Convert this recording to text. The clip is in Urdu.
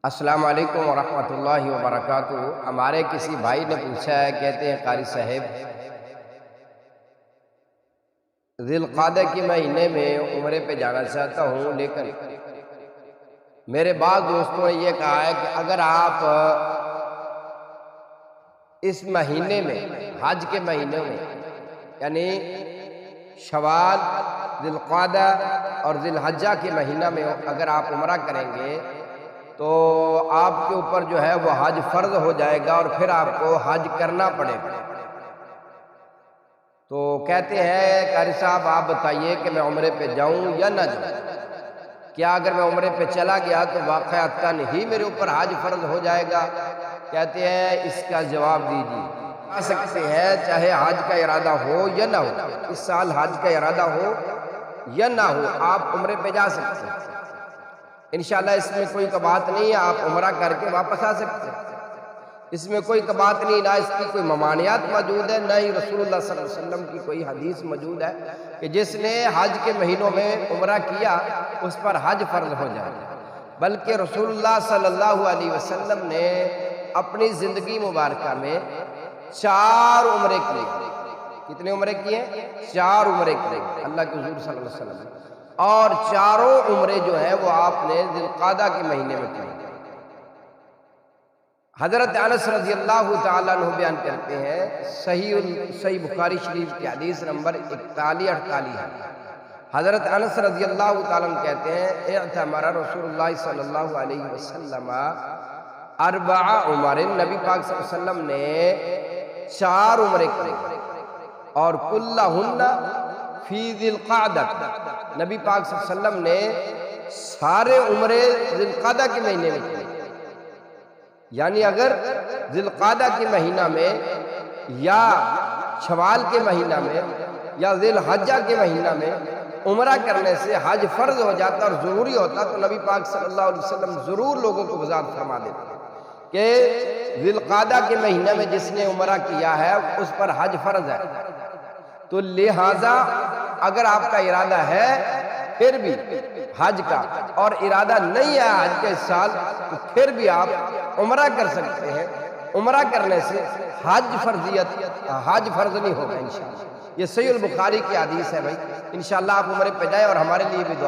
السلام علیکم ورحمۃ اللہ وبرکاتہ۔ ہمارے کسی بھائی نے پوچھا ہے، کہتے ہیں قاری صاحب ذی القعدہ کے مہینے میں عمرے پہ جانا چاہتا ہوں، لیکن میرے بعض دوستوں نے یہ کہا ہے کہ اگر آپ اس مہینے میں، حج کے مہینے میں، یعنی شوال، ذی القعدہ اور ذی الحجہ کے مہینہ میں اگر آپ عمرہ کریں گے تو آپ کے اوپر جو ہے وہ حج فرض ہو جائے گا اور پھر آپ کو حج کرنا پڑے گا۔ تو کہتے ہیں قاری صاحب آپ بتائیے کہ میں عمرے پہ جاؤں یا نہ جاؤں؟ کیا اگر میں عمرے پہ چلا گیا تو واقعتاً ہی میرے اوپر حج فرض ہو جائے گا؟ کہتے ہیں اس کا جواب دیجیے۔ آ سکتے ہیں چاہے حج کا ارادہ ہو یا نہ ہو، اس سال حج کا ارادہ ہو یا نہ ہو، آپ عمرے پہ جا سکتے ہیں انشاءاللہ۔ اس میں کوئی بات نہیں ہے، آپ عمرہ کر کے واپس آ سکتے ہیں، اس میں کوئی بات نہیں، نہ اس کی کوئی ممانعات موجود ہے، نہ ہی رسول اللہ صلی اللہ علیہ وسلم کی کوئی حدیث موجود ہے کہ جس نے حج کے مہینوں میں عمرہ کیا اس پر حج فرض ہو جائے، بلکہ رسول اللہ صلی اللہ علیہ وسلم نے اپنی زندگی مبارکہ میں 4 عمرے کیے۔ کتنے عمرے کیے؟ 4 عمرے کیے اللہ کے حضور صلی اللہ علیہ وسلم نے، اور چاروں عمرے جو ہیں وہ آپ نے ذی القعدہ کے مہینے میں کیے۔ حضرت انس رضی اللہ تعالیٰ عنہ بیان کرتے ہیں، صحیح بخاری شریف کی حدیث نمبر 41-48 ہے۔ حضرت انس رضی اللہ تعالیٰ عنہ کہتے ہیں، اعتمر رسول اللہ صلی اللہ علیہ وسلم 4 عمر، نبی پاک صلی اللہ علیہ وسلم نے 4 عمرے کیے، اور کلہن فی ذی القعدہ، نبی پاک صلی اللہ علیہ وسلم نے سارے عمرے ذی القعدہ کے مہینے میں کیے۔ یعنی اگر ذی القعدہ کے مہینہ میں یا شوال کے مہینہ میں یا ذی الحجہ کے مہینہ میں عمرہ کرنے سے حج فرض ہو جاتا اور ضروری ہوتا تو نبی پاک صلی اللہ علیہ وسلم ضرور لوگوں کو وضاحت فرما دیتے کہ ذی القعدہ کے مہینہ میں جس نے عمرہ کیا ہے اس پر حج فرض ہے۔ تو لہٰذا اگر آپ کا ارادہ ہے پھر بھی حج کا اور ارادہ نہیں ہے حج کے اس سال، تو پھر بھی آپ عمرہ کر سکتے ہیں۔ عمرہ کرنے سے حج فرض نہیں ہوگا انشاءاللہ۔ یہ صحیح البخاری کی حدیث ہے بھائی، انشاءاللہ آپ عمرے پہ جائیں اور ہمارے لیے بھی دعا